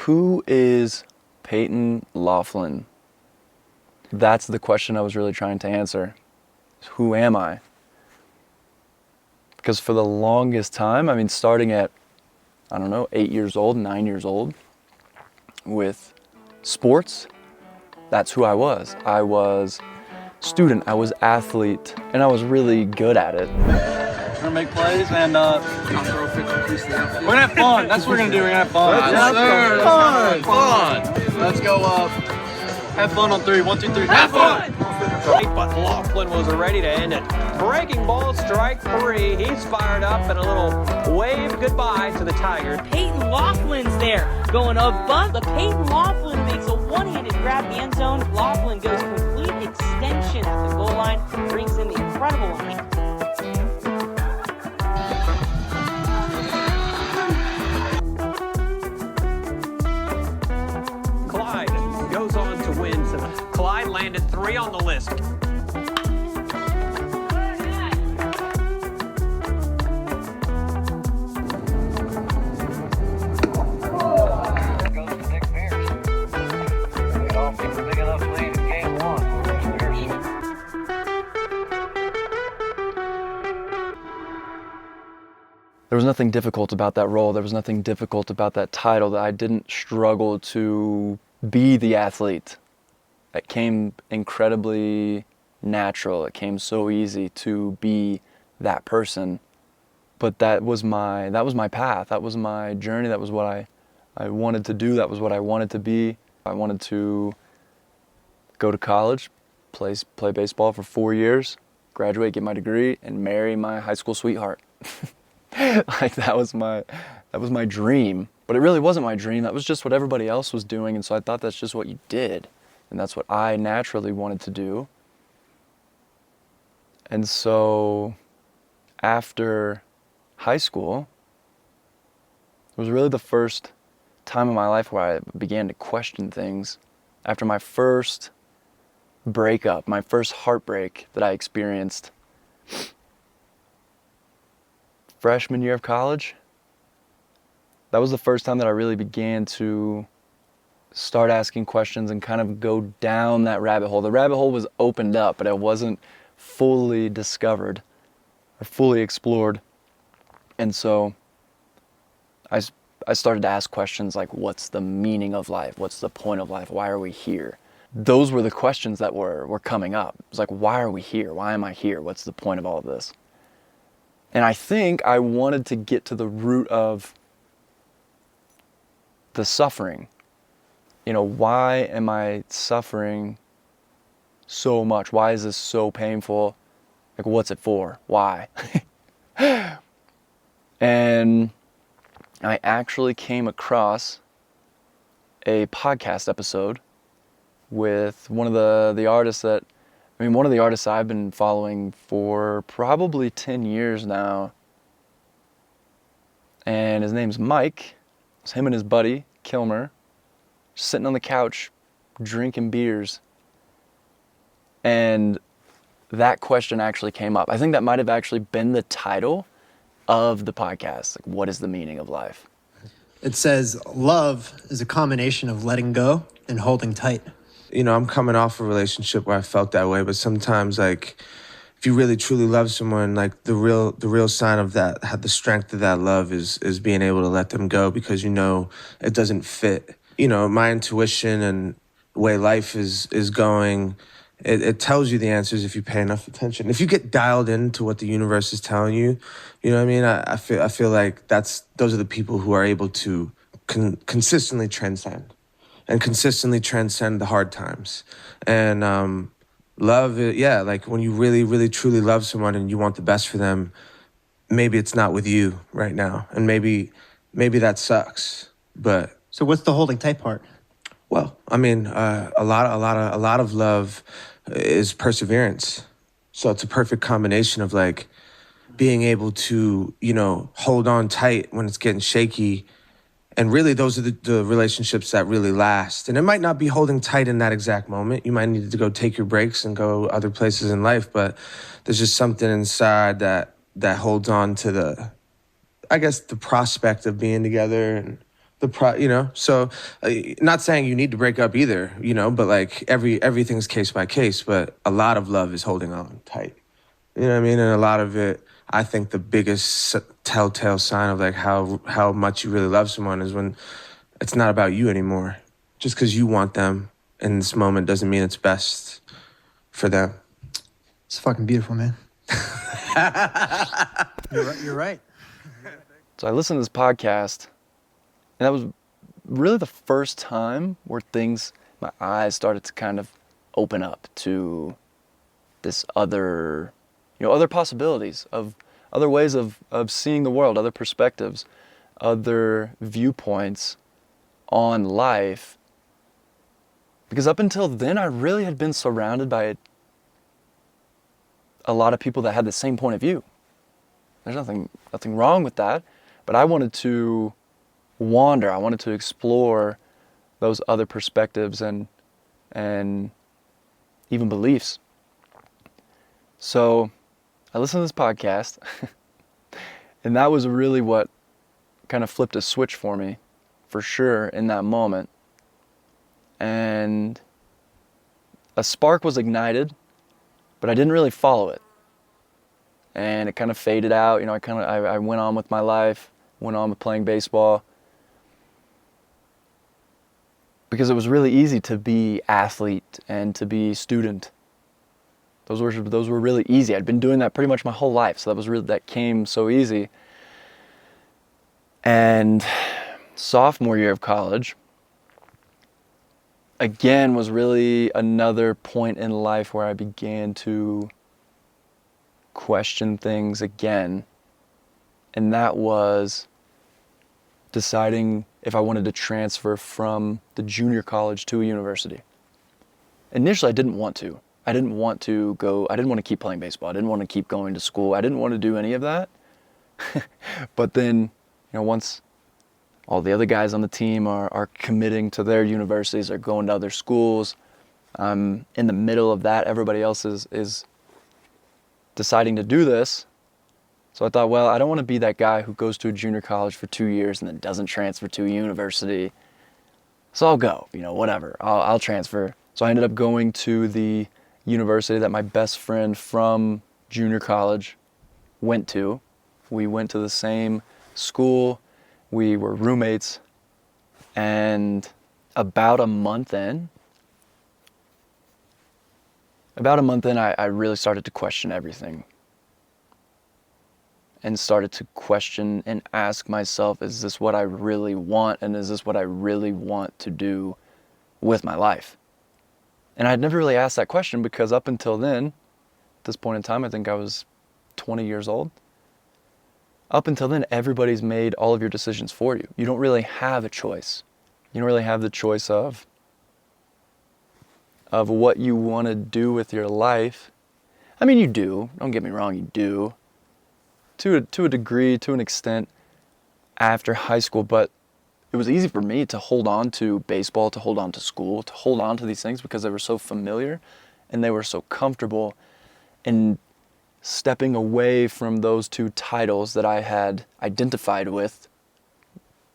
Who is Payton Laughlin? That's the question I was really trying to answer. Who am I? Because for the longest time, I mean, starting at, 8 years old, 9 years old, with sports, that's who I was. I was student, I was athlete, and I was really good at it. We're gonna make plays and we're gonna have fun. That's what we're gonna do. We're gonna have fun. Yes, fun. Let's go have fun on 3. 1, 2, 3. Have fun! But Laughlin was ready to end it. Breaking ball, strike 3. He's fired up and a little wave goodbye to the Tigers. Payton Laughlin's there, going above. The Payton Laughlin makes a one-handed grab in the end zone. Laughlin goes complete extension at the goal line, brings in the incredible line. Clyde goes on to win. Clyde landed 3 on the list. There was nothing difficult about that role. There was nothing difficult about that title, that I didn't struggle to be the athlete. It came incredibly natural. It came so easy to be that person. But that was my path. That was my journey. That was what I wanted to do. That was what I wanted to be. I wanted to go to college, play baseball for 4 years, graduate, get my degree, and marry my high school sweetheart. Like that was my dream, but it really wasn't my dream. That was just what everybody else was doing, and so I thought that's just what you did, and that's what I naturally wanted to do. And so after high school, it was really the first time in my life where I began to question things. After my first breakup, my first heartbreak that I experienced, freshman year of college, that was the first time that I really began to start asking questions and kind of go down that rabbit hole. The rabbit hole was opened up, but it wasn't fully discovered or fully explored. And so I started to ask questions like, what's the meaning of life? What's the point of life? Why are we here? Those were the questions that were coming up. It was like, why are we here? Why am I here? What's the point of all of this? And I think I wanted to get to the root of the suffering. Why am I suffering so much? Why is this so painful? Like, what's it for? Why? And I actually came across a podcast episode with one of the artists one of the artists I've been following for probably 10 years now. And his name's Mike. It's him and his buddy, Kilmer, sitting on the couch, drinking beers. And that question actually came up. I think that might have actually been the title of the podcast. Like, what is the meaning of life? It says, love is a combination of letting go and holding tight. I'm coming off a relationship where I felt that way, but sometimes, like, if you really truly love someone, like, the real sign of that, the strength of that love is being able to let them go, because it doesn't fit. My intuition and the way life is going, it tells you the answers if you pay enough attention. If you get dialed into what the universe is telling you, you know what I mean? I feel like those are the people who are able to consistently transcend the hard times. And love, like when you really, really, truly love someone and you want the best for them, maybe it's not with you right now, and maybe that sucks. But so, what's the holding tight part? Well, a lot of love is perseverance. So it's a perfect combination of like being able to, hold on tight when it's getting shaky. And really, those are the relationships that really last. And it might not be holding tight in that exact moment. You might need to go take your breaks and go other places in life. But there's just something inside that holds on to the prospect of being together and So not saying you need to break up either, but like everything's case by case, but a lot of love is holding on tight. You know what I mean? And a lot of it, I think the biggest telltale sign of like how much you really love someone is when it's not about you anymore. Just because you want them in this moment doesn't mean it's best for them. It's fucking beautiful, man. You're right. So I listened to this podcast, and that was really the first time where my eyes started to kind of open up to this other possibilities of other ways of seeing the world, other perspectives, other viewpoints on life. Because up until then, I really had been surrounded by a lot of people that had the same point of view. There's nothing wrong with that, but I wanted to wander. I wanted to explore those other perspectives and even beliefs. So I listened to this podcast, and that was really what kind of flipped a switch for me, for sure, in that moment. And a spark was ignited, but I didn't really follow it. And it kind of faded out. I went on with my life, went on with playing baseball. Because it was really easy to be athlete and to be student. Those were really easy. I'd been doing that pretty much my whole life, so that came so easy. And sophomore year of college, again, was really another point in life where I began to question things again. And that was deciding if I wanted to transfer from the junior college to a university. Initially, I didn't want to. I didn't want to keep playing baseball. I didn't want to keep going to school. I didn't want to do any of that. But then, once all the other guys on the team are committing to their universities or going to other schools, in the middle of that, everybody else is deciding to do this. So I thought, well, I don't want to be that guy who goes to a junior college for 2 years and then doesn't transfer to a university. So I'll go, whatever. I'll transfer. So I ended up going to the university that my best friend from junior college went to. We went to the same school. We were roommates. And about a month in, I really started to question everything. And started to question and ask myself, is this what I really want? And is this what I really want to do with my life? And I'd never really asked that question because up until then, at this point in time, I think I was 20 years old. Up until then, everybody's made all of your decisions for you. You don't really have a choice. You don't really have the choice of what you want to do with your life. I mean, you do. Don't get me wrong, you do. To a degree, to an extent, after high school, but it was easy for me to hold on to baseball, to hold on to school, to hold on to these things because they were so familiar and they were so comfortable. And stepping away from those two titles that I had identified with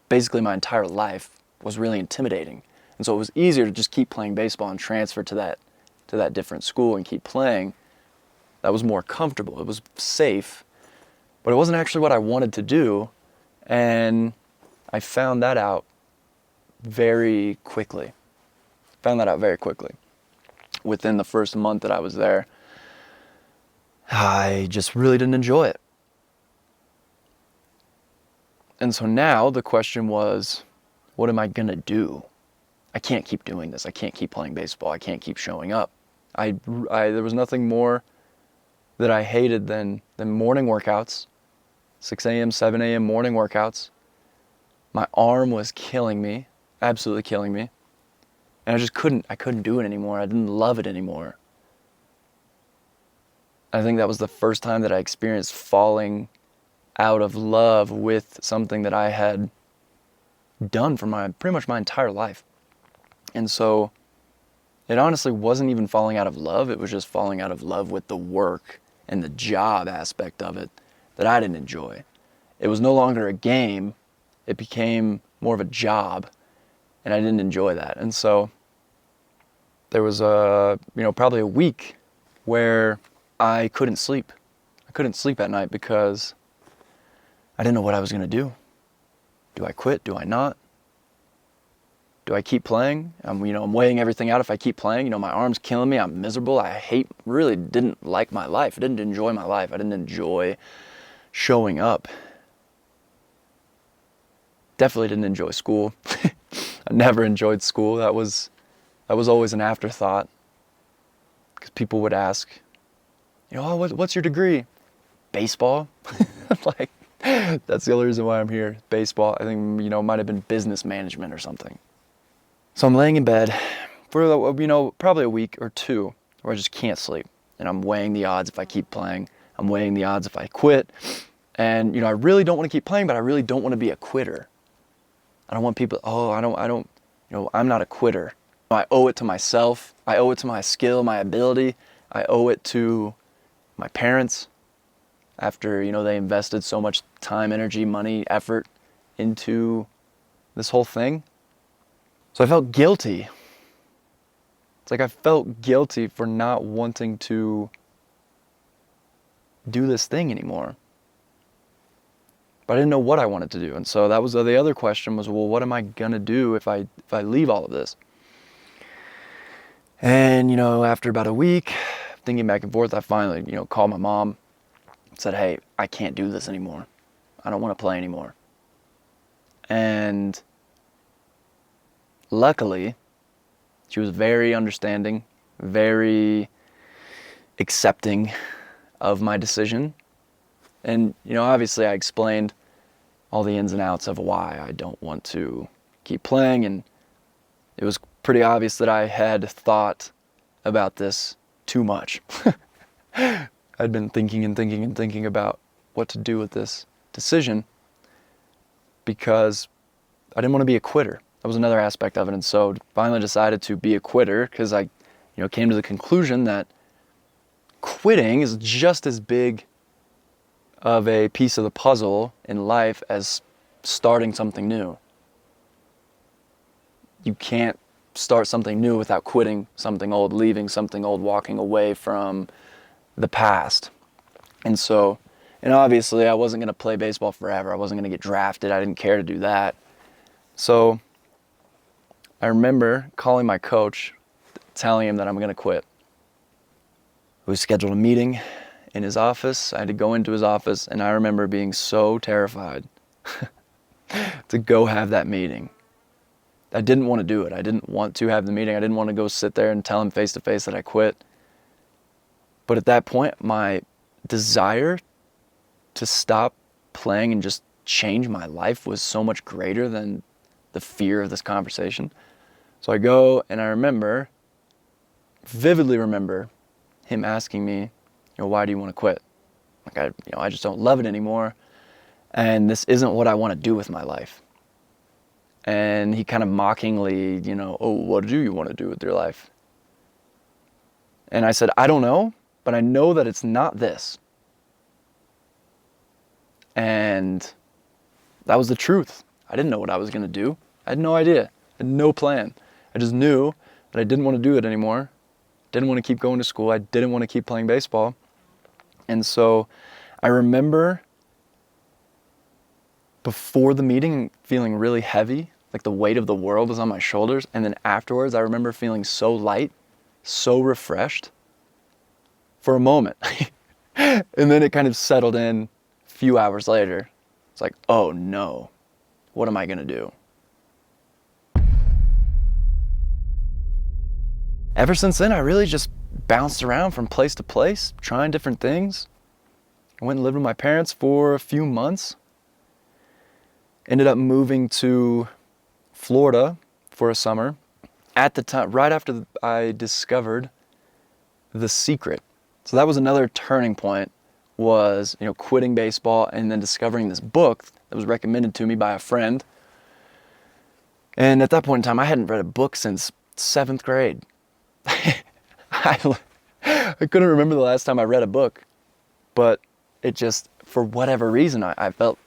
basically my entire life was really intimidating. And so it was easier to just keep playing baseball and transfer to that different school and keep playing. That was more comfortable. It was safe, but it wasn't actually what I wanted to do. And I found that out very quickly. Within the first month that I was there, I just really didn't enjoy it. And so now the question was, what am I gonna do? I can't keep doing this. I can't keep playing baseball. I can't keep showing up. There was nothing more that I hated than morning workouts, 6 a.m., 7 a.m. morning workouts. My arm was killing me, absolutely killing me. And I couldn't do it anymore. I didn't love it anymore. I think that was the first time that I experienced falling out of love with something that I had done for pretty much my entire life. And so it honestly wasn't even falling out of love. It was just falling out of love with the work and the job aspect of it that I didn't enjoy. It was no longer a game. It became more of a job, and I didn't enjoy that. And so there was probably a week where I couldn't sleep. I couldn't sleep at night because I didn't know what I was going to do. Do I quit? Do I not? Do I keep playing? I'm weighing everything out. If I keep playing, my arm's killing me. I'm miserable. Really didn't like my life. I didn't enjoy my life. I didn't enjoy showing up. Definitely didn't enjoy school. I never enjoyed school. That was always an afterthought. Because people would ask, what's your degree? Baseball. Like, that's the only reason why I'm here. Baseball. I think, it might have been business management or something. So I'm laying in bed for, probably a week or two where I just can't sleep. And I'm weighing the odds if I keep playing. I'm weighing the odds if I quit. And, I really don't want to keep playing, but I really don't want to be a quitter. I don't want people, I'm not a quitter. I owe it to myself. I owe it to my skill, my ability. I owe it to my parents after, they invested so much time, energy, money, effort into this whole thing. So I felt guilty. It's like I felt guilty for not wanting to do this thing anymore. But I didn't know what I wanted to do. And so that was the other question was, well, what am I going to do if I leave all of this? And, after about a week, thinking back and forth, I finally, called my mom, said, hey, I can't do this anymore. I don't want to play anymore. And luckily, she was very understanding, very accepting of my decision. And, obviously I explained all the ins and outs of why I don't want to keep playing. And it was pretty obvious that I had thought about this too much. I'd been thinking and thinking and thinking about what to do with this decision because I didn't want to be a quitter. That was another aspect of it. And so finally decided to be a quitter because I, came to the conclusion that quitting is just as big of a piece of the puzzle in life as starting something new. You can't start something new without quitting something old, leaving something old, walking away from the past. And so, obviously I wasn't going to play baseball forever. I wasn't going to get drafted. I didn't care to do that. So I remember calling my coach, telling him that I'm going to quit. We scheduled a meeting in his office. I had to go into his office, and I remember being so terrified to go have that meeting. I didn't want to do it. I didn't want to have the meeting. I didn't want to go sit there and tell him face to face that I quit. But at that point, my desire to stop playing and just change my life was so much greater than the fear of this conversation. So I go, and I vividly remember him asking me, why do you want to quit? Like I just don't love it anymore, and this isn't what I want to do with my life. And he kind of mockingly, what do you want to do with your life? And I said, I don't know, but I know that it's not this. And that was the truth. I didn't know what I was going to do. I had no idea. I had no plan. I just knew that I didn't want to do it anymore. Didn't want to keep going to school. I didn't want to keep playing baseball. And so I remember before the meeting feeling really heavy, like the weight of the world was on my shoulders. And then afterwards, I remember feeling so light, so refreshed for a moment. And then it kind of settled in a few hours later. It's like, oh no, what am I going to do? Ever since then, I really just bounced around from place to place, trying different things. I went and lived with my parents for a few months. Ended up moving to Florida for a summer. At the time, right after I discovered The Secret. So that was another turning point, was, quitting baseball and then discovering this book that was recommended to me by a friend. And at that point in time, I hadn't read a book since 7th grade. I couldn't remember the last time I read a book, but it just, for whatever reason, I felt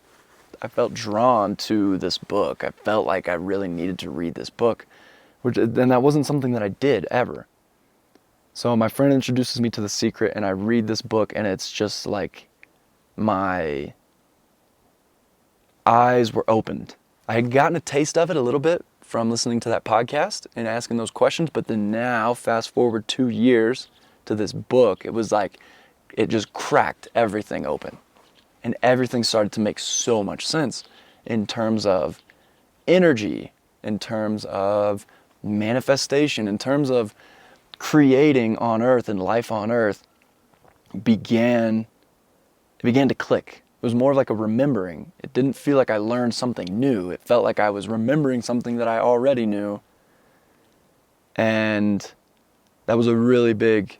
felt drawn to this book. I felt like I really needed to read this book, and that wasn't something that I did ever. So my friend introduces me to The Secret, and I read this book, and it's just like my eyes were opened. I had gotten a taste of it a little bit from listening to that podcast and asking those questions, but then now, fast forward 2 years to this book, it was like it just cracked everything open. And everything started to make so much sense in terms of energy, in terms of manifestation, in terms of creating on earth and life on earth. It began to click. It was more of like a remembering. It didn't feel like I learned something new. It felt like I was remembering something that I already knew. And that was a really big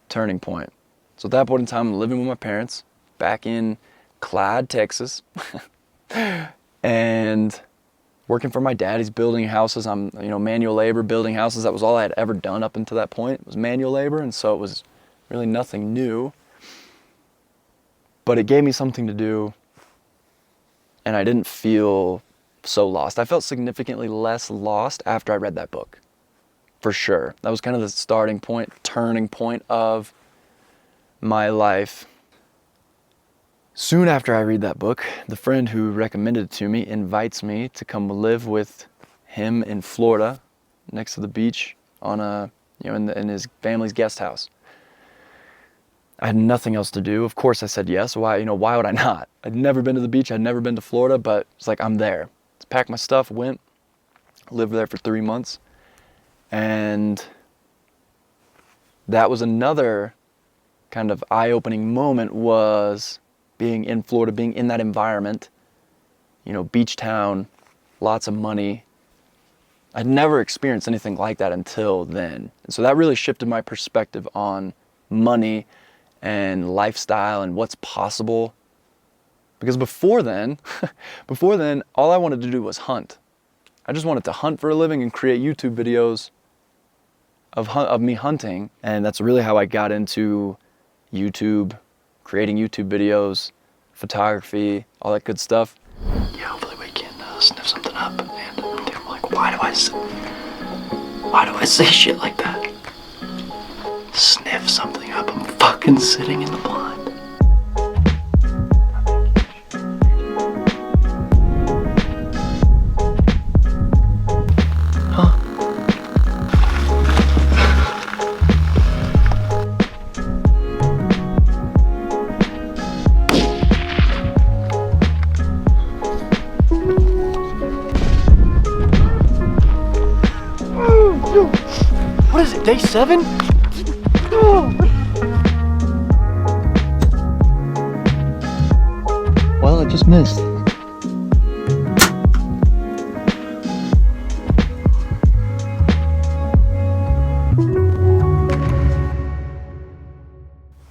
turning point. So at that point in time, I'm living with my parents back in Clyde, Texas, and working for my dad. He's building houses. I'm, manual labor, building houses. That was all I had ever done up until that point. It was manual labor, and so it was really nothing new. But it gave me something to do, and I didn't feel so lost. I felt significantly less lost after I read that book, for sure. That was kind of the starting point, turning point of my life. Soon after I read that book, the friend who recommended it to me invites me to come live with him in Florida, next to the beach, on in his family's guest house. I had nothing else to do. Of course I said yes. Why would I not? I'd never been to the beach. I'd never been to Florida, but it's like, I'm there. Let's pack my stuff, went, lived there for 3 months. And that was another kind of eye-opening moment, was being in Florida, being in that environment, beach town, lots of money. I'd never experienced anything like that until then. And so that really shifted my perspective on money and lifestyle and what's possible. Because before then, all I wanted to do was hunt. I just wanted to hunt for a living and create YouTube videos of me hunting. And that's really how I got into YouTube, creating YouTube videos, photography, all that good stuff. Yeah, hopefully we can sniff something up. And I'm like, why do I say shit like that? Sniff something up. I'm fucking sitting in the blind. What is it, day 7? Well, I just missed.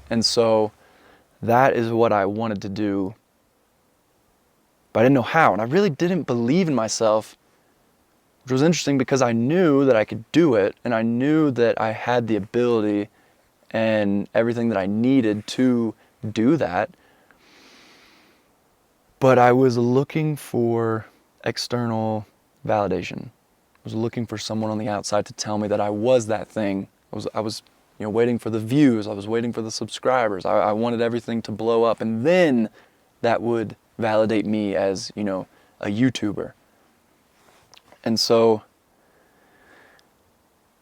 And so that is what I wanted to do, but I didn't know how, and I really didn't believe in myself, which was interesting because I knew that I could do it, and I knew that I had the ability and everything that I needed to do that. But I was looking for external validation. I was looking for someone on the outside to tell me that I was that thing. I was waiting for the views. I was waiting for the subscribers. I wanted everything to blow up, and then that would validate me as, a YouTuber. And so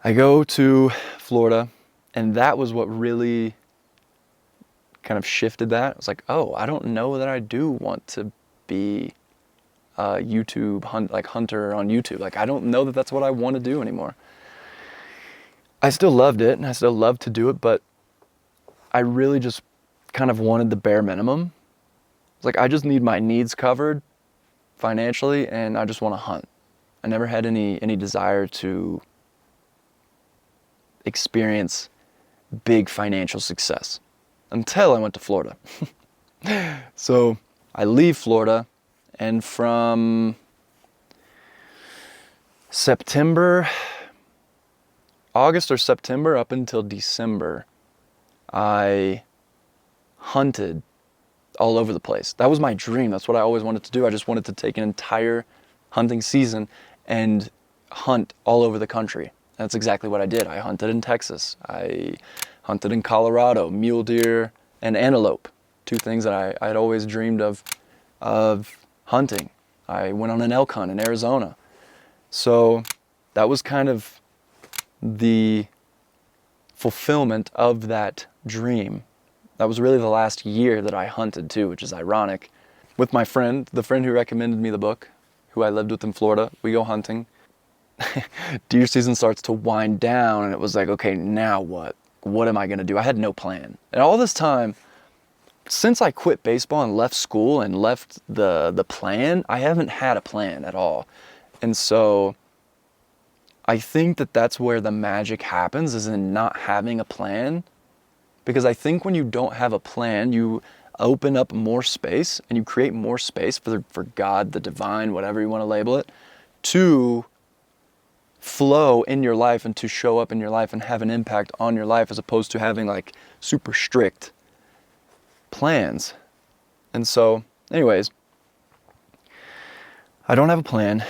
I go to Florida, and that was what really kind of shifted that. I was like, oh, I don't know that I do want to be a YouTube hunter on YouTube. Like, I don't know that that's what I want to do anymore. I still loved it, and I still love to do it, but I really just kind of wanted the bare minimum. It's like, I just need my needs covered financially, and I just want to hunt. I never had any desire to experience big financial success until I went to Florida. So I leave Florida, and from August or September up until December, I hunted all over the place. That was my dream. That's what I always wanted to do. I just wanted to take an entire hunting season and hunt all over the country. That's exactly what I did. I hunted in Texas. I hunted in Colorado, mule deer and antelope, two things that I'd always dreamed of hunting. I went on an elk hunt in Arizona. So that was kind of the fulfillment of that dream. That was really the last year that I hunted too, which is ironic. With my friend, the friend who recommended me the book, who I lived with in Florida, we go hunting. Deer season starts to wind down and it was like, okay, now what? What am I gonna do? I had no plan. And all this time, since I quit baseball and left school and left the plan, I haven't had a plan at all. And so I think that that's where the magic happens, is in not having a plan. Because I think when you don't have a plan, you open up more space and you create more space for God, the divine, whatever you want to label it, to flow in your life and to show up in your life and have an impact on your life, as opposed to having like super strict plans. And so, anyways, I don't have a plan.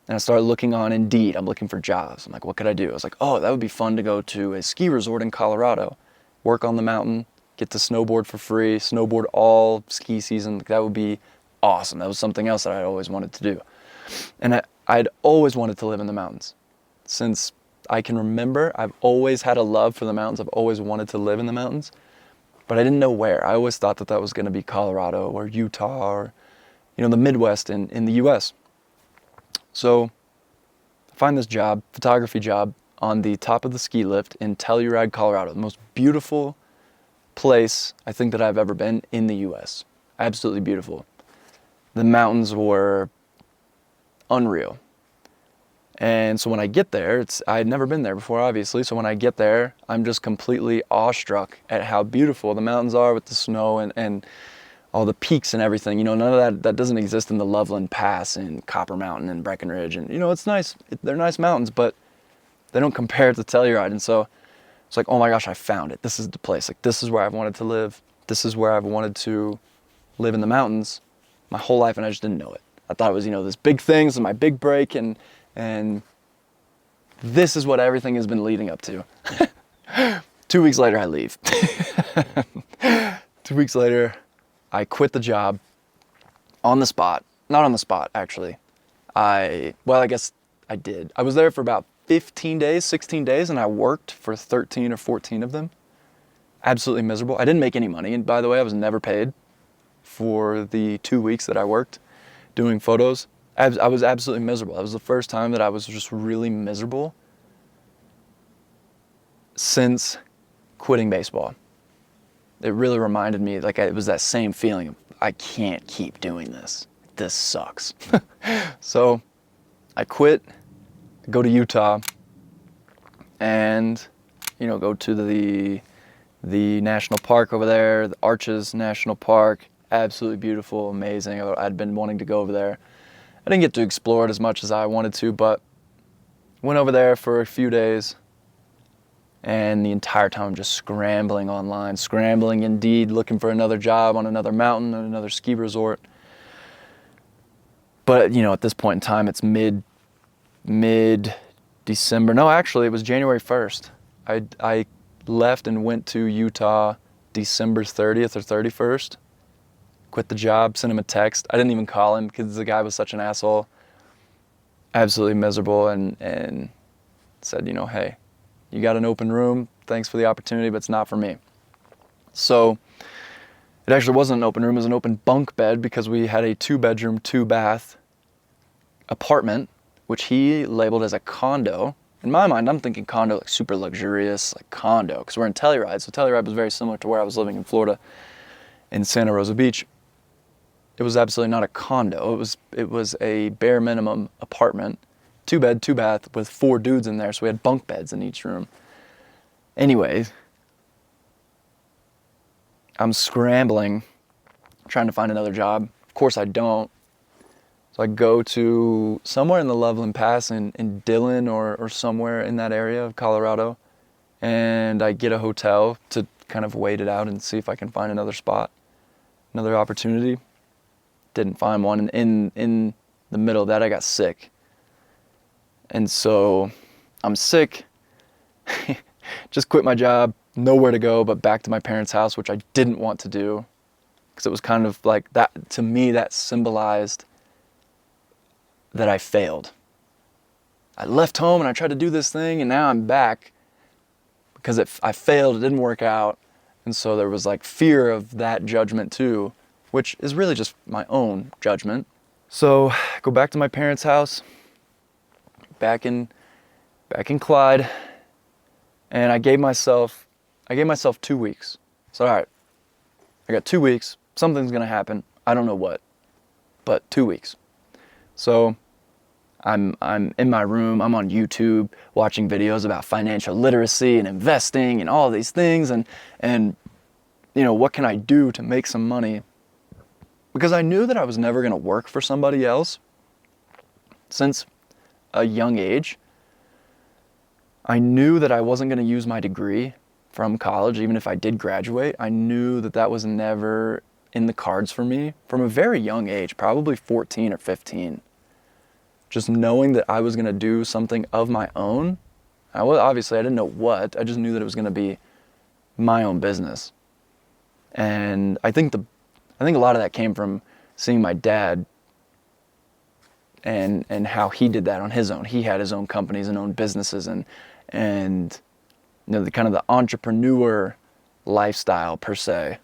And I started looking on Indeed. I'm looking for jobs. I'm like, what could I do? I was like, oh, that would be fun to go to a ski resort in Colorado, work on the mountain, get to snowboard for free, snowboard all ski season. That would be awesome. That was something else that I always wanted to do. And I'd always wanted to live in the mountains. Since I can remember, I've always had a love for the mountains. I've always wanted to live in the mountains, but I didn't know where. I always thought that that was going to be Colorado or Utah or, the Midwest in the US. So I find this job, photography job, on the top of the ski lift in Telluride, Colorado, the most beautiful place I think that I've ever been in the US. Absolutely beautiful. The mountains were unreal. And so when I get there, I had never been there before, obviously. So when I get there, I'm just completely awestruck at how beautiful the mountains are with the snow and all the peaks and everything. None of that doesn't exist in the Loveland Pass and Copper Mountain and Breckenridge. And, it's nice. They're nice mountains, but they don't compare to Telluride. And so it's like, oh my gosh, I found it. This is the place. Like, this is where I've wanted to live. This is where I've wanted to live in the mountains my whole life, and I just didn't know it. I thought it was, this big thing, this is my big break, and this is what everything has been leading up to. 2 weeks later, I leave. 2 weeks later, I quit the job on the spot. Not on the spot, actually. I guess I did. I was there for about 16 days, and I worked for 13 or 14 of them. Absolutely miserable. I didn't make any money, and by the way, I was never paid for the 2 weeks that I worked doing photos. I was absolutely miserable. That was the first time that I was just really miserable since quitting baseball. It really reminded me, it was that same feeling of, I can't keep doing this. This sucks. So I quit, go to Utah, and, go to the national park over there, the Arches National Park. Absolutely beautiful, amazing. I'd been wanting to go over there. I didn't get to explore it as much as I wanted to, but went over there for a few days, and the entire time I'm just scrambling online, scrambling Indeed, looking for another job on another mountain, on another ski resort. But, at this point in time, it's mid-December. No, actually, it was January 1st. I left and went to Utah December 30th or 31st. Quit the job, sent him a text. I didn't even call him because the guy was such an asshole. Absolutely miserable, and said, hey, you got an open room. Thanks for the opportunity, but it's not for me. So it actually wasn't an open room. It was an open bunk bed because we had a 2-bedroom, 2-bath apartment, which he labeled as a condo. In my mind, I'm thinking condo, like super luxurious, like condo, because we're in Telluride. So Telluride was very similar to where I was living in Florida, in Santa Rosa Beach. It was absolutely not a condo. It was a bare minimum apartment, 2-bed, 2-bath with 4 dudes in there. So we had bunk beds in each room. Anyways, I'm scrambling, trying to find another job. Of course I don't. So I go to somewhere in the Loveland Pass in Dillon or somewhere in that area of Colorado, and I get a hotel kind of wait it out and see if I can find another spot, another opportunity. Didn't find one. And in the middle of that, I got sick. And so I'm sick, just quit my job, nowhere to go but back to my parents' house, which I didn't want to do, because it was kind of like that, to me, that symbolized that I failed. I left home and I tried to do this thing, and now I'm back because I failed, it didn't work out. And so there was like fear of that judgment too, which is really just my own judgment. So I go back to my parents' house, back in Clyde, and I gave myself 2 weeks. So all right, I got 2 weeks, something's gonna happen, I don't know what, but 2 weeks. So I'm in my room, I'm on YouTube watching videos about financial literacy and investing and all these things, and you know, what can I do to make some money? Because I knew that I was never gonna work for somebody else. Since a young age, I knew that I wasn't gonna use my degree from college, even if I did graduate. I knew that that was never in the cards for me from a very young age, probably 14 or 15. Just knowing that I was gonna do something of my own. Obviously I didn't know what, I just knew that it was gonna be my own business. And I think a lot of that came from seeing my dad and how he did that on his own. He had his own companies and own businesses, and you know, the kind of the entrepreneur lifestyle per se,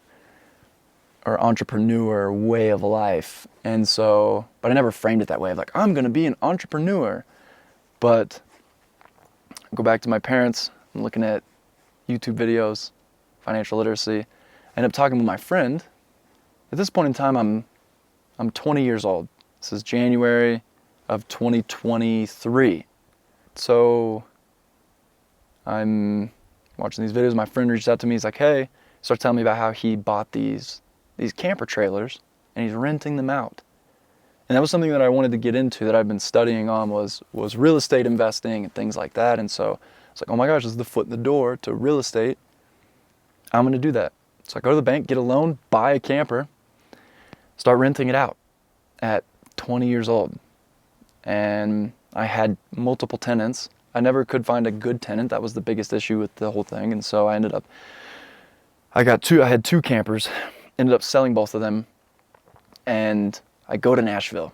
or entrepreneur way of life. And so, but I never framed it that way of like, I'm gonna be an entrepreneur. But I go back to my parents, I'm looking at YouTube videos, financial literacy. I end up talking with my friend. At this point in time, I'm 20 years old. This is January of 2023. So I'm watching these videos. My friend reached out to me. He's like, hey, starts telling me about how he bought these camper trailers and he's renting them out. And that was something that I wanted to get into, that I've been studying on, was real estate investing and things like that. And so it's like, oh my gosh, this is the foot in the door to real estate. I'm gonna do that. So I go to the bank, get a loan, buy a camper, start renting it out at 20 years old. And I had multiple tenants. I never could find a good tenant. That was the biggest issue with the whole thing. And so I had two campers, ended up selling both of them, and I go to Nashville.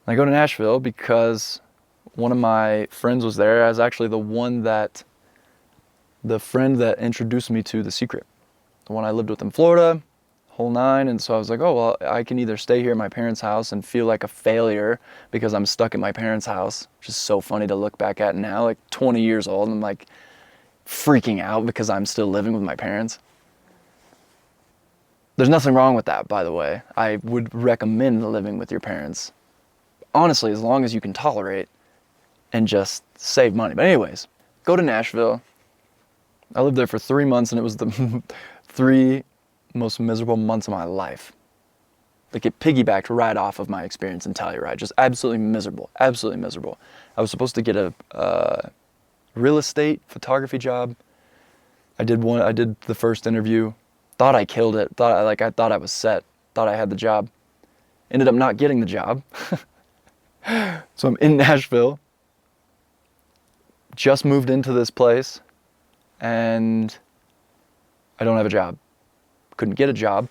I go to Nashville because one of my friends was there. I was actually the friend that introduced me to The Secret. The one I lived with in Florida, whole nine. And so I was like, oh, well, I can either stay here at my parents' house and feel like a failure because I'm stuck at my parents' house, which is so funny to look back at now, like 20 years old, and I'm like freaking out because I'm still living with my parents. There's nothing wrong with that, by the way. I would recommend living with your parents, honestly, as long as you can tolerate and just save money. But anyways, go to Nashville. I lived there for 3 months, and it was the 3 most miserable months of my life. Like, it piggybacked right off of my experience in Telluride. Just absolutely miserable, absolutely miserable. I was supposed to get a real estate photography job. I did the first interview. Thought I killed it. I thought I was set. Thought I had the job. Ended up not getting the job. So I'm in Nashville. Just moved into this place, and I don't have a job. Couldn't get a job.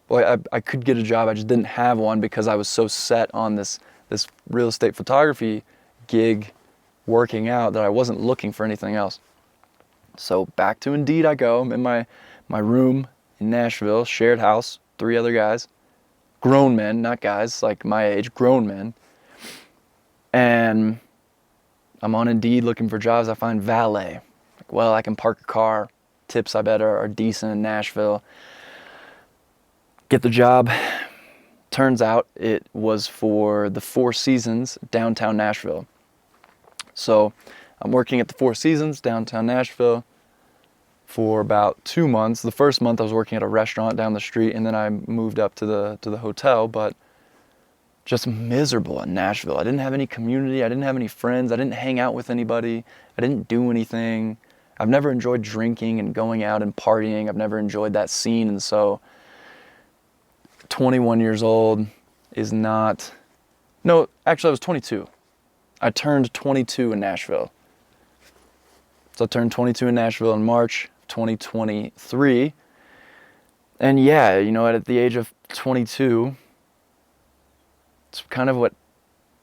Well, I could get a job. I just didn't have one because I was so set on this real estate photography gig working out that I wasn't looking for anything else. So back to Indeed I go. I'm in my room in Nashville, shared house, 3 other guys, grown men, not guys like my age, grown men. And I'm on Indeed looking for jobs. I find valet. Like, well, I can park a car. Tips I bet are decent in Nashville. Get the job. Turns out it was for the Four Seasons downtown Nashville. So I'm working at the Four Seasons downtown Nashville for about 2 months. The first month I was working at a restaurant down the street, and then I moved up to the hotel. But just miserable in Nashville. I didn't have any community. I didn't have any friends. I didn't hang out with anybody. I didn't do anything. I've never enjoyed drinking and going out and partying. I've never enjoyed that scene. And so 21 years old is not, no, actually I was 22. I turned 22 in Nashville. So I turned 22 in Nashville in March 2023. And yeah, you know, at the age of 22, it's kind of what,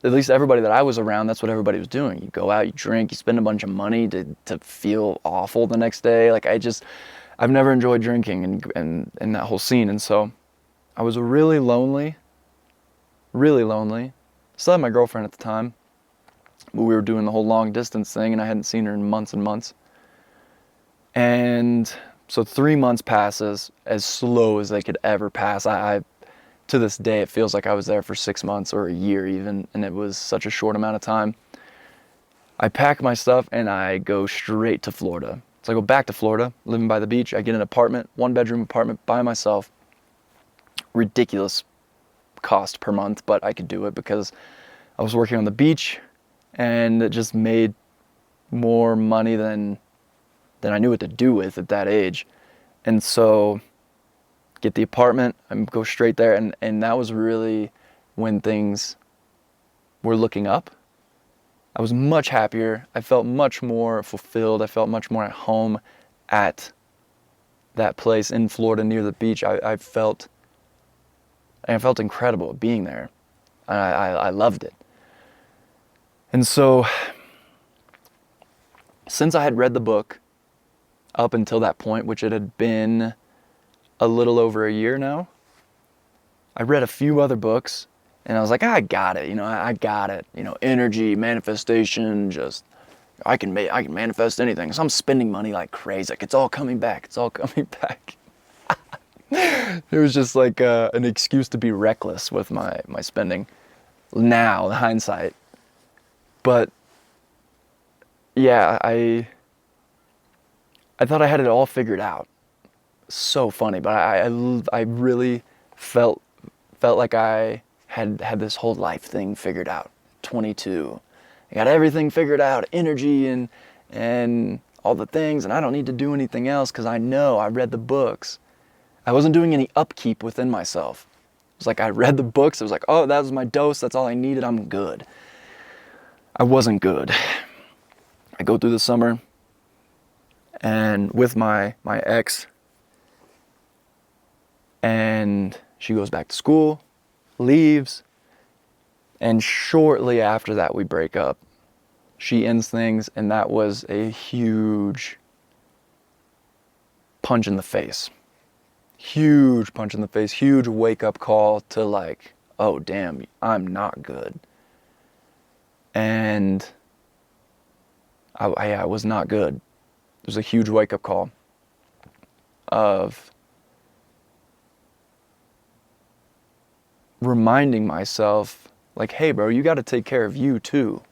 at least everybody that I was around, that's what everybody was doing. You go out, you drink, you spend a bunch of money to feel awful the next day. Like I've never enjoyed drinking and that whole scene. And so I was really lonely. Still had my girlfriend at the time, but we were doing the whole long distance thing and I hadn't seen her in months and months. And so 3 months passes as slow as they could ever pass. I to this day, it feels like I was there for 6 months or a year even, and it was such a short amount of time. I pack my stuff and I go straight to Florida. So I go back to Florida, living by the beach. I get an apartment, 1-bedroom apartment by myself. Ridiculous cost per month, but I could do it because I was working on the beach and it just made more money than I knew what to do with at that age. And so get the apartment and go straight there. And that was really when things were looking up. I was much happier. I felt much more fulfilled. I felt much more at home at that place in Florida near the beach. I felt incredible being there. I loved it. And so since I had read the book up until that point, which it had been a little over a year now, I read a few other books and I was like, I got it, I got it, energy, manifestation, just, I can manifest anything. So I'm spending money like crazy, like it's all coming back. It was just like an excuse to be reckless with my spending now, in hindsight. But yeah, I thought I had it all figured out. So funny, but I really felt like I had this whole life thing figured out. 22, I got everything figured out, energy and all the things, and I don't need to do anything else because I know I read the books. I wasn't doing any upkeep within myself. It was like I read the books. It was like, oh, that was my dose. That's all I needed. I'm good. I wasn't good. I go through the summer, and with my ex. And she goes back to school, leaves, and shortly after that we break up. She ends things, and that was a huge punch in the face. Huge punch in the face, huge wake-up call to like, oh damn, I'm not good. And I was not good. It was a huge wake-up call of reminding myself, like, hey bro, you got to take care of you too.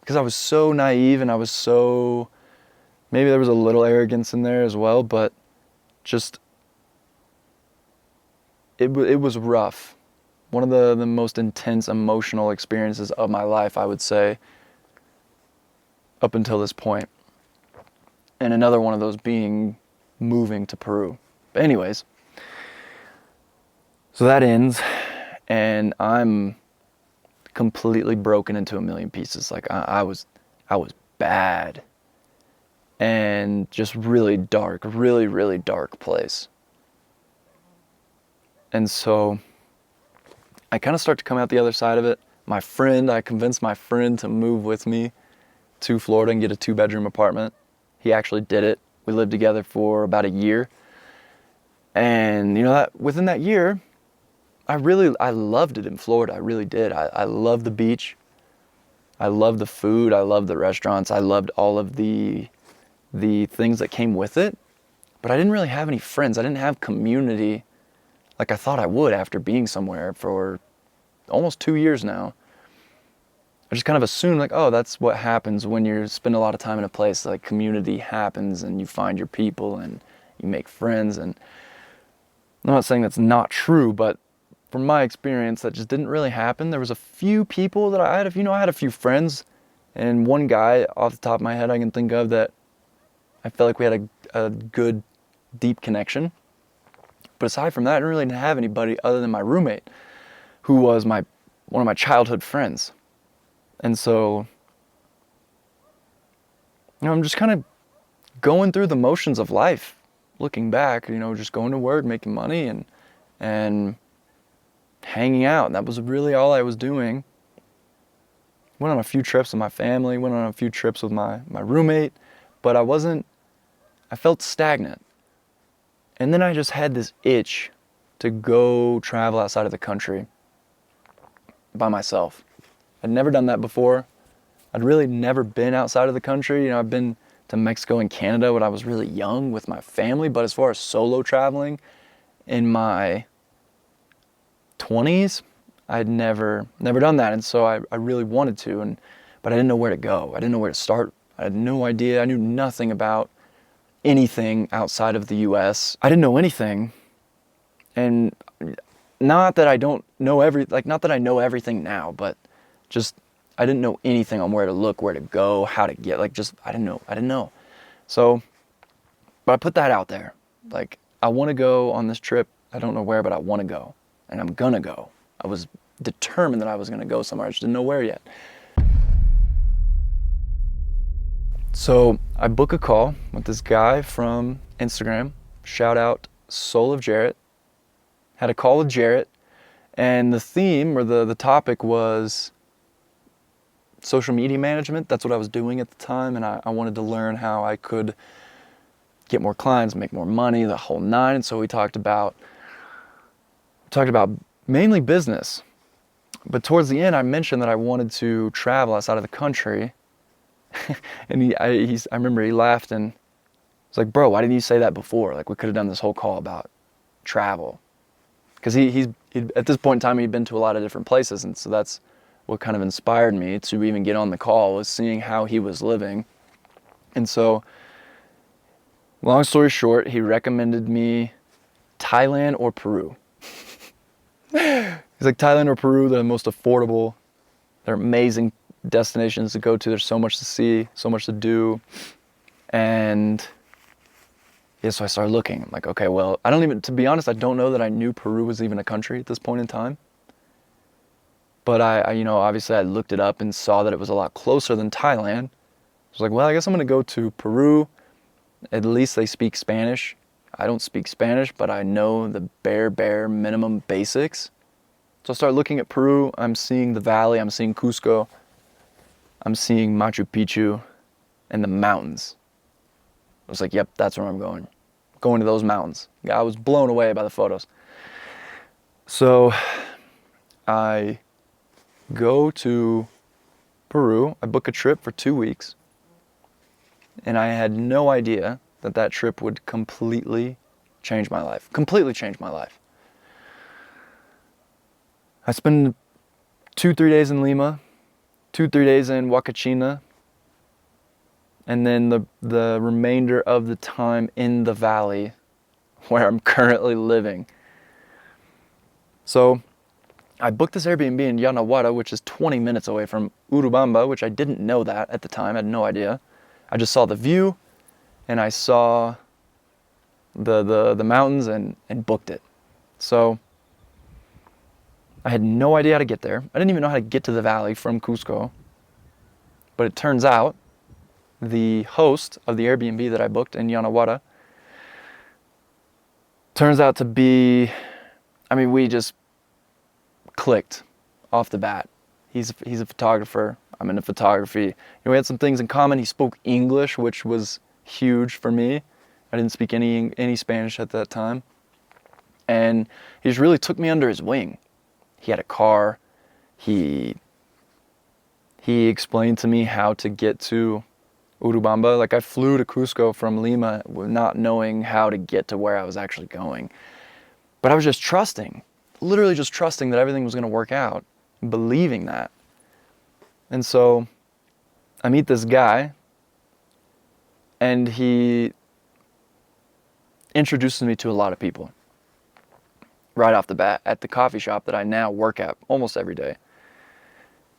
Because I was so naive and I was so, maybe there was a little arrogance in there as well, but just, it was rough. One of the most intense emotional experiences of my life, I would say, up until this point. And another one of those being moving to Peru. But anyways, so that ends, and I'm completely broken into a million pieces. Like I was bad, and just really dark, really, really dark place. And so I kind of start to come out the other side of it. I convinced my friend to move with me to Florida and get a 2-bedroom apartment. He actually did it. We lived together for about a year. And that within that year, I loved it in Florida. I really did. I loved the beach. I loved the food. I loved the restaurants. I loved all of the things that came with it. But I didn't really have any friends. I didn't have community like I thought I would after being somewhere for almost 2 years now. I just kind of assumed like, oh, that's what happens when you spend a lot of time in a place. Like community happens and you find your people and you make friends. And I'm not saying that's not true, but from my experience, that just didn't really happen. There was a few people that I had a few friends, and one guy off the top of my head I can think of that I felt like we had a good, deep connection. But aside from that, I didn't really have anybody other than my roommate, who was one of my childhood friends. And so, I'm just kind of going through the motions of life, looking back, just going to work, making money, and hanging out. And that was really all I was doing. Went on a few trips with my family, went on a few trips with my roommate, but I felt stagnant. And then I just had this itch to go travel outside of the country by myself. I'd never done that before. I'd really never been outside of the country. I've been to Mexico and Canada when I was really young with my family, but as far as solo traveling in my 20s, I'd never done that. And so I really wanted to, but I didn't know where to go. I didn't know where to start. I had no idea. I knew nothing about anything outside of the US. I didn't know anything. And not that I don't know not that I know everything now, but just I didn't know anything on where to look, where to go, how to get, I didn't know. So, but I put that out there. Like, I want to go on this trip. I don't know where, but I want to go. And I'm gonna go. I was determined that I was gonna go somewhere. I just didn't know where yet. So I book a call with this guy from Instagram. Shout out Soul of Jarrett. Had a call with Jarrett, and the theme or the topic was social media management. That's what I was doing at the time, and I wanted to learn how I could get more clients, make more money, the whole nine. And so we talked about mainly business. But towards the end, I mentioned that I wanted to travel outside of the country. And I remember he laughed and was like, bro, why didn't you say that before? Like, we could have done this whole call about travel. Because he's at this point in time, he'd been to a lot of different places. And so that's what kind of inspired me to even get on the call, was seeing how he was living. And so, long story short, he recommended me Thailand or Peru. He's like, Thailand or Peru, they're the most affordable. They're amazing destinations to go to. There's so much to see, so much to do. And yeah, so I started looking. I'm like, okay, well, to be honest, I don't know that I knew Peru was even a country at this point in time. But I obviously I looked it up and saw that it was a lot closer than Thailand. I was like, well, I guess I'm gonna go to Peru. At least they speak Spanish. I don't speak Spanish, but I know the bare minimum basics. So I started looking at Peru. I'm seeing the valley. I'm seeing Cusco. I'm seeing Machu Picchu and the mountains. I was like, yep, that's where I'm going. Going to those mountains. I was blown away by the photos. So I go to Peru. I book a trip for 2 weeks. And I had no idea that trip would completely change my life. Completely change my life. I spend 2-3 days in Lima, 2-3 days in Huacachina, and then the remainder of the time in the valley where I'm currently living. So I booked this Airbnb in Yanaguara, which is 20 minutes away from Urubamba, which I didn't know that at the time. I had no idea. I just saw the view, and I saw the mountains and booked it. So I had no idea how to get there. I didn't even know how to get to the valley from Cusco. But it turns out the host of the Airbnb that I booked in Yanaguara turns out to be, we just clicked off the bat. He's a photographer. I'm into photography. We had some things in common. He spoke English, which was huge for me. I didn't speak any Spanish at that time. And he just really took me under his wing. He had a car. He explained to me how to get to Urubamba. Like, I flew to Cusco from Lima not knowing how to get to where I was actually going. But I was just trusting, literally just trusting that everything was going to work out, believing that. And so I meet this guy, and he introduces me to a lot of people right off the bat at the coffee shop that I now work at almost every day.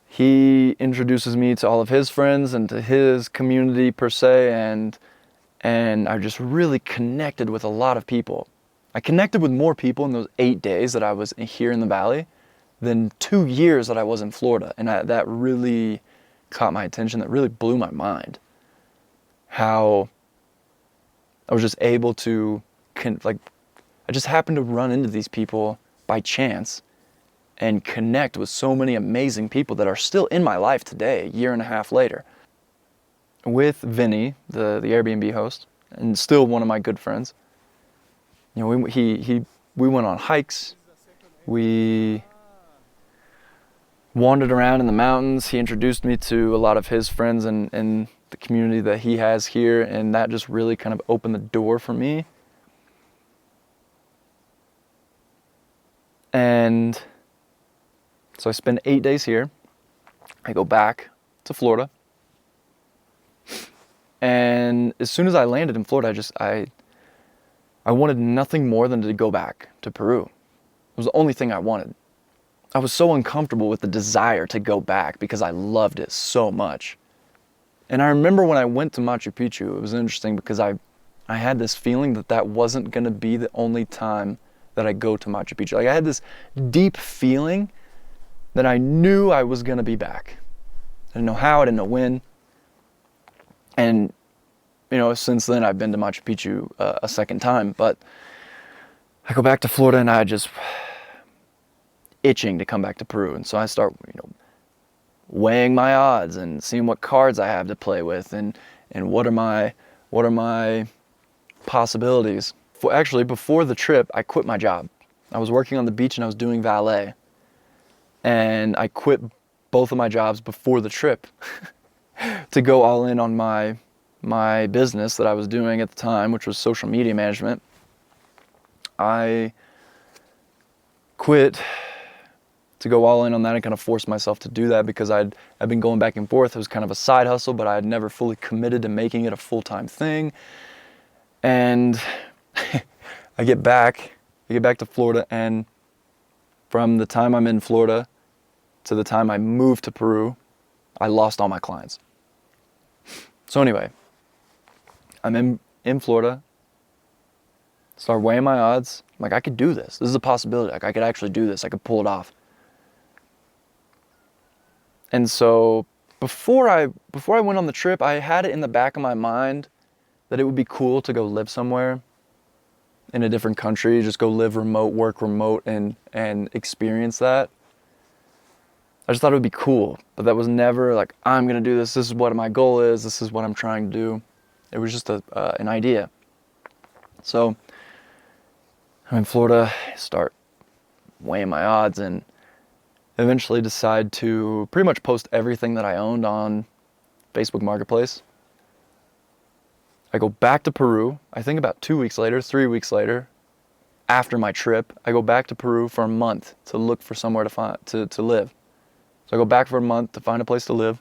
He introduces me to all of his friends and to his community per se, and And I just really connected with a lot of people. I connected with more people in those 8 days that I was here in the Valley than 2 years that I was in Florida. And that really caught my attention. That really blew my mind. How I was just able to, I just happened to run into these people by chance and connect with so many amazing people that are still in my life today, a year and a half later. With Vinny, the Airbnb host, and still one of my good friends. You know, we went on hikes. We wandered around in the mountains. He introduced me to a lot of his friends and the community that he has here, and that just really kind of opened the door for me. And so I spend 8 days here. I go back to Florida. And as soon as I landed in Florida, I wanted nothing more than to go back to Peru. It was the only thing I wanted. I was so uncomfortable with the desire to go back because I loved it so much. And I remember when I went to Machu Picchu, it was interesting because I had this feeling that wasn't going to be the only time that I go to Machu Picchu. Like, I had this deep feeling that I knew I was going to be back. I didn't know how, I didn't know when. And, you know, since then I've been to Machu Picchu a second time, but I go back to Florida and I just itching to come back to Peru. And so I start, weighing my odds and seeing what cards I have to play with and what are my possibilities. Actually, before the trip, I quit my job. I was working on the beach and I was doing valet. And I quit both of my jobs before the trip to go all in on my business that I was doing at the time, which was social media management. I quit to go all in on that and kind of force myself to do that because I'd been going back and forth. It was kind of a side hustle, but I had never fully committed to making it a full-time thing. And I get back to Florida, and from the time I'm in Florida to the time I moved to Peru, I lost all my clients. So anyway, I'm in Florida, start weighing my odds. I'm like, I could do this. This is a possibility. Like, I could actually do this. I could pull it off. And so before I went on the trip, I had it in the back of my mind that it would be cool to go live somewhere in a different country, just go live remote, work remote, and experience that. I just thought it would be cool, but that was never like, I'm gonna do this, this is what my goal is, this is what I'm trying to do. It was just an idea. So I'm in Florida, start weighing my odds, and eventually decide to pretty much post everything that I owned on Facebook Marketplace. I go back to Peru, I think about 2 weeks later, 3 weeks later, after my trip, I go back to Peru for a month to look for somewhere to live. So I go back for a month to find a place to live.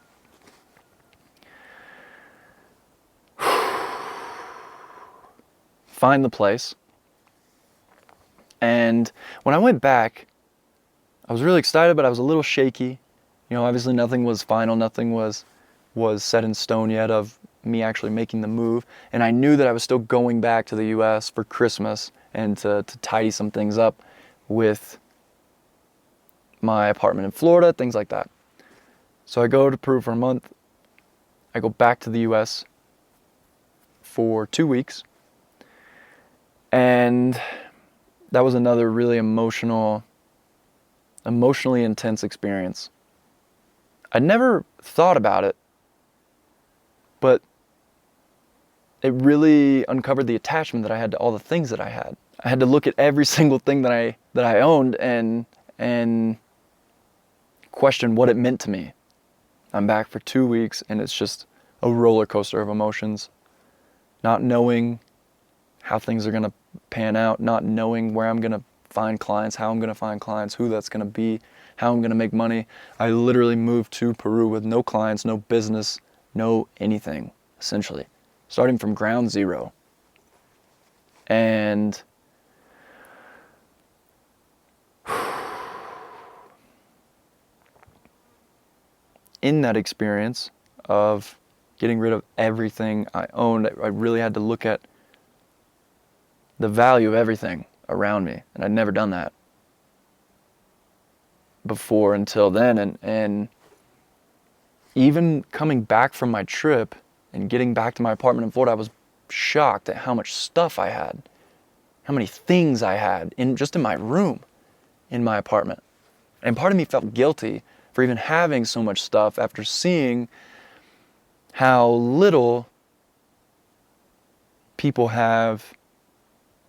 Find the place. And when I went back, I was really excited, but I was a little shaky. Obviously nothing was final, nothing was set in stone yet of me actually making the move. And I knew that I was still going back to the US for Christmas and to tidy some things up with my apartment in Florida, things like that. So I go to Peru for a month. I go back to the US for 2 weeks. And that was another really emotionally intense experience. I'd never thought about it, but it really uncovered the attachment that I had to all the things that I had. I had to look at every single thing that I owned and question what it meant to me. I'm back for 2 weeks and it's just a roller coaster of emotions. Not knowing how things are gonna pan out, not knowing where I'm gonna find clients, how I'm gonna find clients, who that's gonna be, how I'm gonna make money. I literally moved to Peru with no clients, no business, no anything, essentially. Starting from ground zero. And in that experience of getting rid of everything I owned. I really had to look at the value of everything around me, and I'd never done that before until then. And even coming back from my trip and getting back to my apartment in Florida, I was shocked at how much stuff I had, how many things I had just in my room in my apartment. And part of me felt guilty for even having so much stuff after seeing how little people have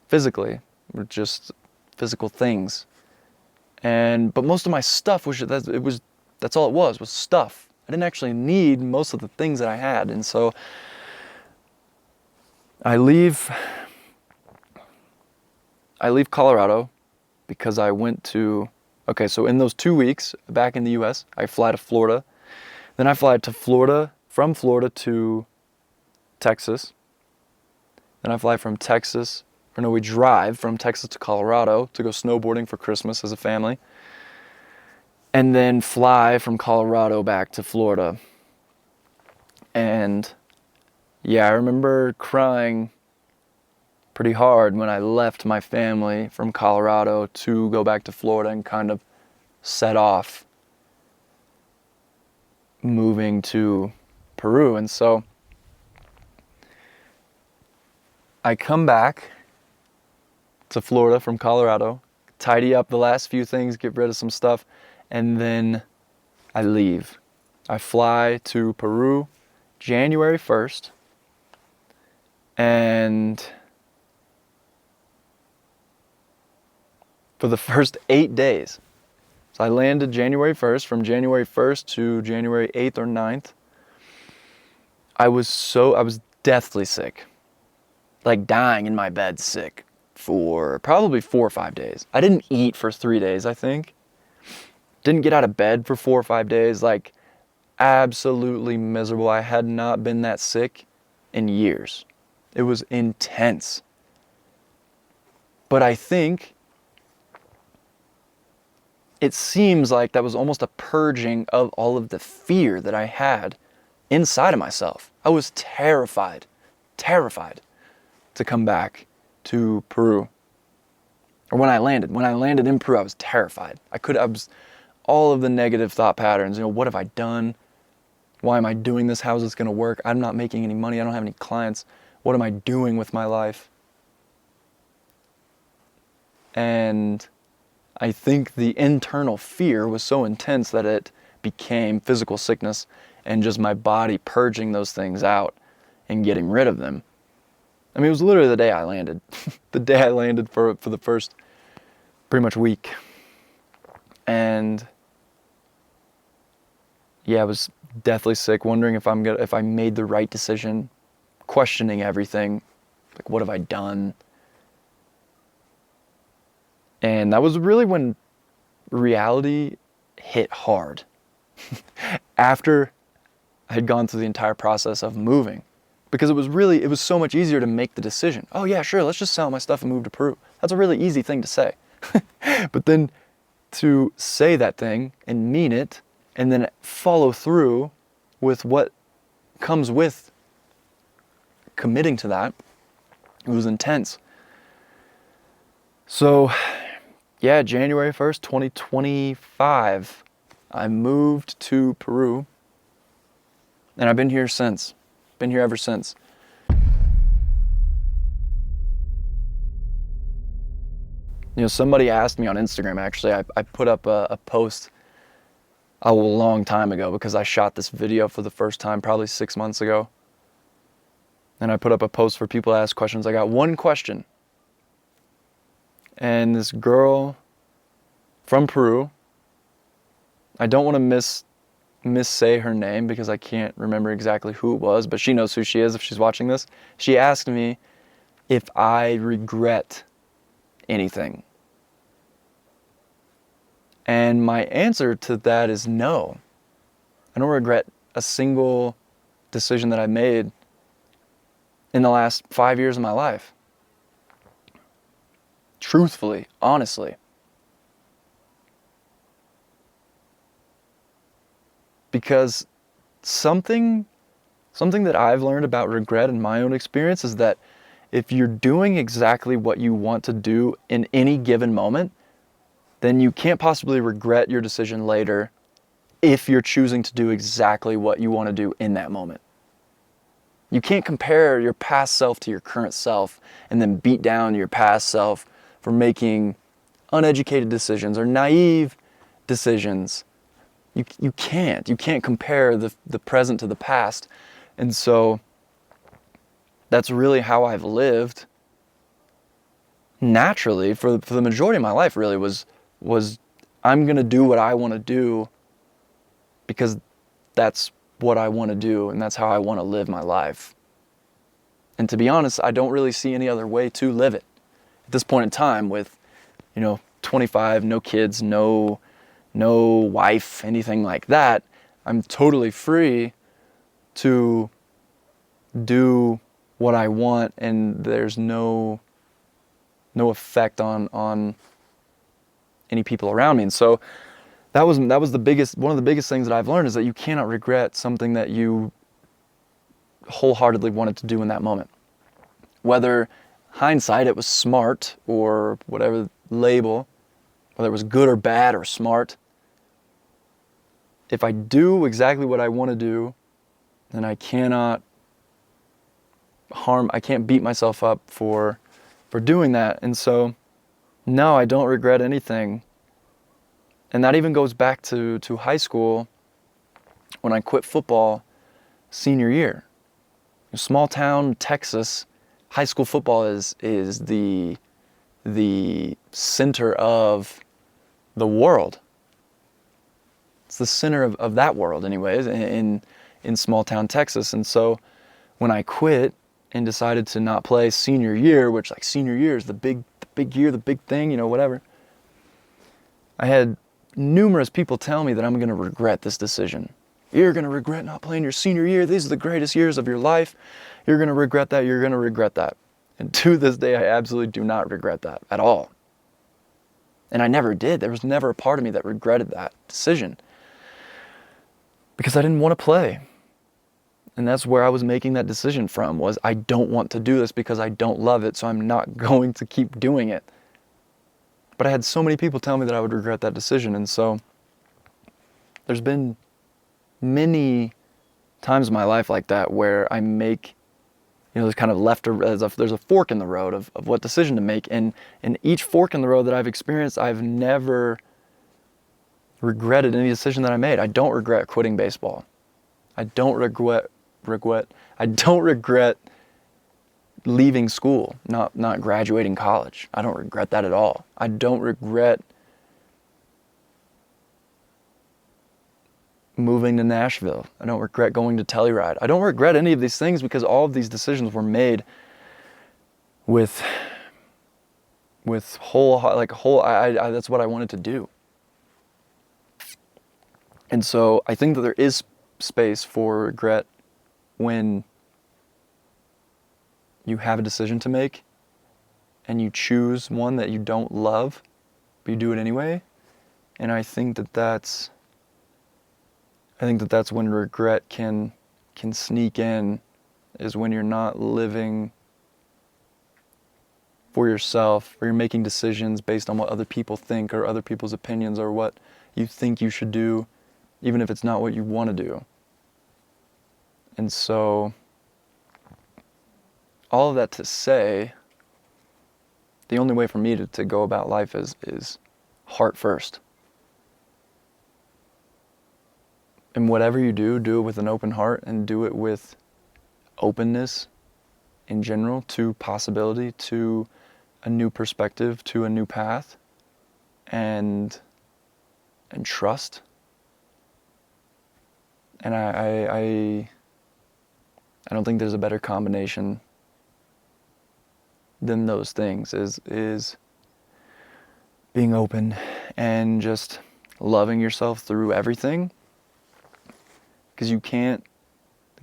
physically, or just physical things. But most of my stuff that's all it was stuff. I didn't actually need most of the things that I had. And so I leave Colorado because I went to, so in those 2 weeks back in the US, I fly to Florida. Then I fly to Florida, from Florida to Texas. Then I fly from Texas, we drive from Texas to Colorado to go snowboarding for Christmas as a family. And then fly from Colorado back to Florida. And yeah, I remember crying pretty hard when I left my family from Colorado to go back to Florida and kind of set off moving to Peru. And so I come back to Florida from Colorado, tidy up the last few things, get rid of some stuff, and then I leave. I fly to Peru January 1st, and for the first 8 days, so I landed January 1st, from January 1st to January 8th or 9th, I was deathly sick, like dying in my bed sick for probably 4 or 5 days. I didn't eat for 3 days, I think. Didn't get out of bed for 4 or 5 days, like absolutely miserable. I had not been that sick in years. It was intense. But I think it seems like that was almost a purging of all of the fear that I had inside of myself. I was terrified to come back to Peru. Or when I landed in Peru, I was terrified. All of the negative thought patterns, what have I done? Why am I doing this? How is this going to work? I'm not making any money. I don't have any clients. What am I doing with my life? And I think the internal fear was so intense that it became physical sickness and just my body purging those things out and getting rid of them. I mean, it was literally the day I landed. The day I landed for the first pretty much week. And yeah, I was deathly sick, wondering if I made the right decision, questioning everything, like what have I done? And that was really when reality hit hard. After I had gone through the entire process of moving, because it was so much easier to make the decision. Oh yeah, sure, let's just sell my stuff and move to Peru. That's a really easy thing to say. But then to say that thing and mean it, and then follow through with what comes with committing to that, it was intense. So yeah, January 1st, 2025, I moved to Peru, and I've been here since. Been here ever since. Somebody asked me on Instagram, actually, I put up a post a long time ago because I shot this video for the first time probably 6 months ago. And I put up a post for people to ask questions. I got one question. And this girl from Peru, I don't want to missay her name because I can't remember exactly who it was, but she knows who she is if she's watching this. She asked me if I regret anything. And my answer to that is no. I don't regret a single decision that I made in the last 5 years of my life. Truthfully, honestly. Because something Something that I've learned about regret in my own experience is that if you're doing exactly what you want to do in any given moment, then you can't possibly regret your decision later if you're choosing to do exactly what you want to do in that moment. You can't compare your past self to your current self and then beat down your past self for making uneducated decisions or naive decisions. You can't compare the present to the past. And so that's really how I've lived naturally for the majority of my life. Really was I'm going to do what I want to do because that's what I want to do and that's how I want to live my life. And to be honest, I don't really see any other way to live it at this point in time with, 25, no kids, no wife, anything like that. I'm totally free to do what I want, and there's no effect on any people around me. And so that was one of the biggest things that I've learned is that you cannot regret something that you wholeheartedly wanted to do in that moment. Whether hindsight it was smart or whatever label, whether it was good or bad or smart, if I do exactly what I want to do, then I can't beat myself up for doing that. And so, no, I don't regret anything. And that even goes back to high school when I quit football senior year. In small town Texas, high school football is the center of the world. It's the center of that world anyways, in small town Texas. And so when I quit and decided to not play senior year, which like senior year is the big year, the big thing, whatever, I had numerous people tell me that I'm going to regret this decision. You're going to regret not playing your senior year. These are the greatest years of your life. You're going to regret that. You're going to regret that. And to this day, I absolutely do not regret that at all. And I never did. There was never a part of me that regretted that decision because I didn't want to play. And that's where I was making that decision from, was I don't want to do this because I don't love it, so I'm not going to keep doing it. But I had so many people tell me that I would regret that decision. And so there's been many times in my life like that where I make, there's kind of there's a fork in the road of what decision to make. And in each fork in the road that I've experienced, I've never regretted any decision that I made. I don't regret quitting baseball. I don't regret leaving school, not graduating college. I don't regret that at all. I don't regret moving to Nashville. I don't regret going to Telluride. I don't regret any of these things because all of these decisions were made with that's what I wanted to do. And so I think that there is space for regret when you have a decision to make and you choose one that you don't love, but you do it anyway. And I think that that's when regret can sneak in, is when you're not living for yourself, or you're making decisions based on what other people think or other people's opinions or what you think you should do, even if it's not what you want to do. And so, all of that to say, the only way for me to go about life is heart first. And whatever you do it with an open heart and do it with openness in general to possibility, to a new perspective, to a new path, and trust. And I don't think there's a better combination than those things, is being open and just loving yourself through everything. Because you can't,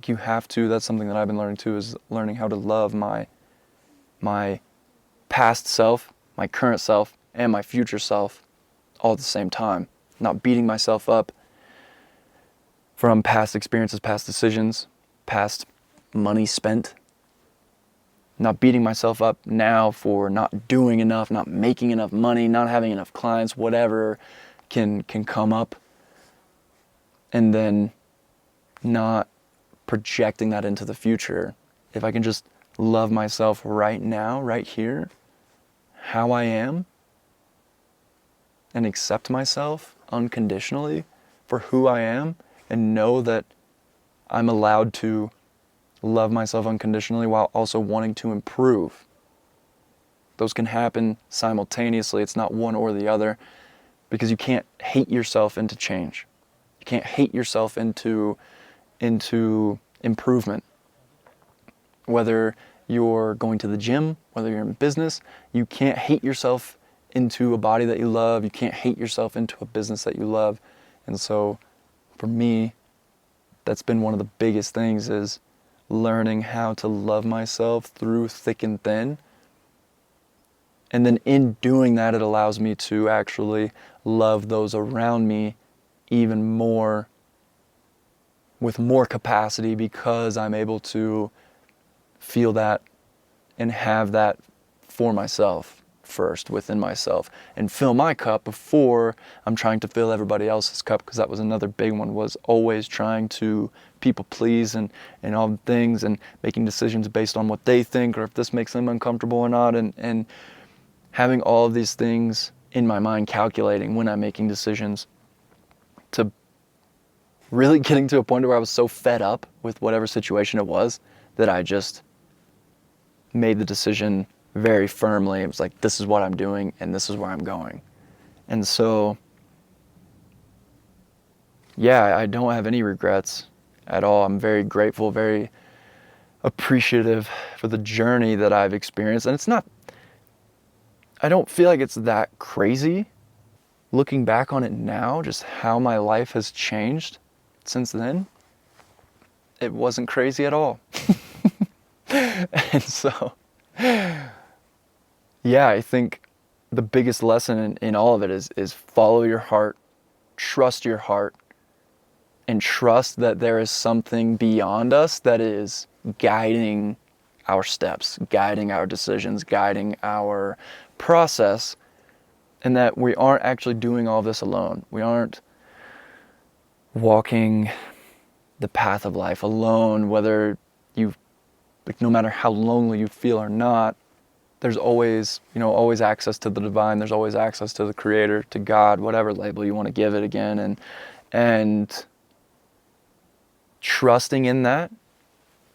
you have to, that's something that I've been learning too, is learning how to love my past self, my current self, and my future self all at the same time. Not beating myself up from past experiences, past decisions, past money spent, not beating myself up now for not doing enough, not making enough money, not having enough clients, whatever can come up, and then not projecting that into the future. If I can just love myself right now, right here, how I am, and accept myself unconditionally for who I am, and know that I'm allowed to love myself unconditionally while also wanting to improve. Those can happen simultaneously. It's not one or the other, because you can't hate yourself into change. You can't hate yourself into improvement. Whether you're going to the gym, whether you're in business, you can't hate yourself into a body that you love. You can't hate yourself into a business that you love. And so for me, that's been one of the biggest things, is learning how to love myself through thick and thin. And then in doing that, it allows me to actually love those around me even more, with more capacity, because I'm able to feel that and have that for myself first, within myself, and fill my cup before I'm trying to fill everybody else's cup. Because that was another big one, was always trying to people please and all the things, and making decisions based on what they think, or if this makes them uncomfortable or not, and having all of these things in my mind, calculating when I'm making decisions, to really getting to a point where I was so fed up with whatever situation it was that I just made the decision very firmly. It was like, this is what I'm doing and this is where I'm going. And so, yeah, I don't have any regrets at all. I'm very grateful, very appreciative for the journey that I've experienced. And it's not, I don't feel like it's that crazy. Looking back on it now, just how my life has changed since then, it wasn't crazy at all. And so, yeah, I think the biggest lesson in all of it is follow your heart, trust your heart, and trust that there is something beyond us that is guiding our steps, guiding our decisions, guiding our process, and that we aren't actually doing all this alone. We aren't walking the path of life alone, whether no matter how lonely you feel or not. There's always, always access to the divine. There's always access to the Creator, to God, whatever label you want to give it again, and trusting in that,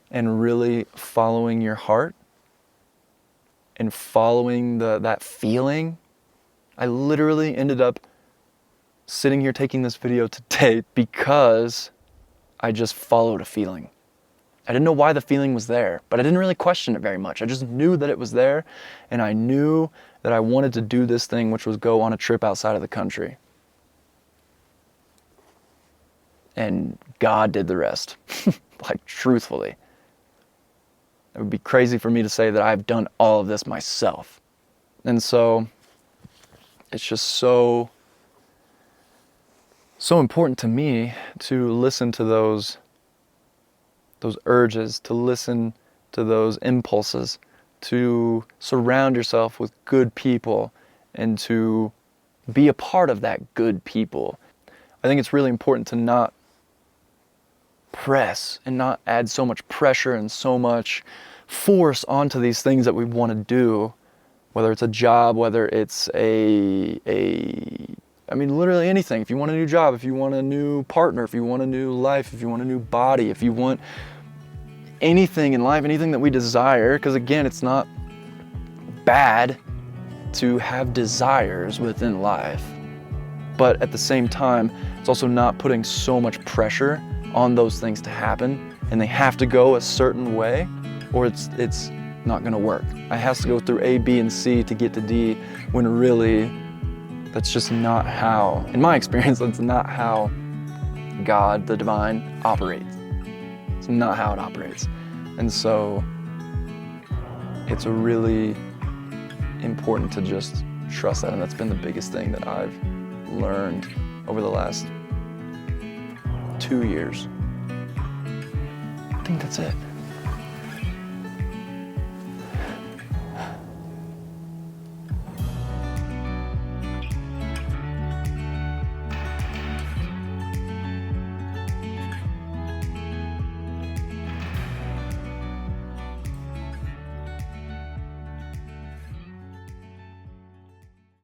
and really following your heart and following that feeling. I literally ended up sitting here taking this video today because I just followed a feeling. I didn't know why the feeling was there, but I didn't really question it very much. I just knew that it was there, and I knew that I wanted to do this thing, which was go on a trip outside of the country. And God did the rest, like truthfully. It would be crazy for me to say that I've done all of this myself. And so it's just so important to me to listen to those urges, to listen to those impulses, to surround yourself with good people, and to be a part of that good people. I think it's really important to not press and not add so much pressure and so much force onto these things that we want to do, whether it's a job, whether it's literally anything. If you want a new job, if you want a new partner, if you want a new life, if you want a new body, if you want anything in life, anything that we desire, because again, it's not bad to have desires within life, but at the same time, it's also not putting so much pressure on those things to happen, and they have to go a certain way, or it's not going to work. I has to go through A, B, and C to get to D, when really that's just not how, in my experience, that's not how God, the divine, operates. It's not how it operates. And so it's really important to just trust that. And that's been the biggest thing that I've learned over the last 2 years. think that's it.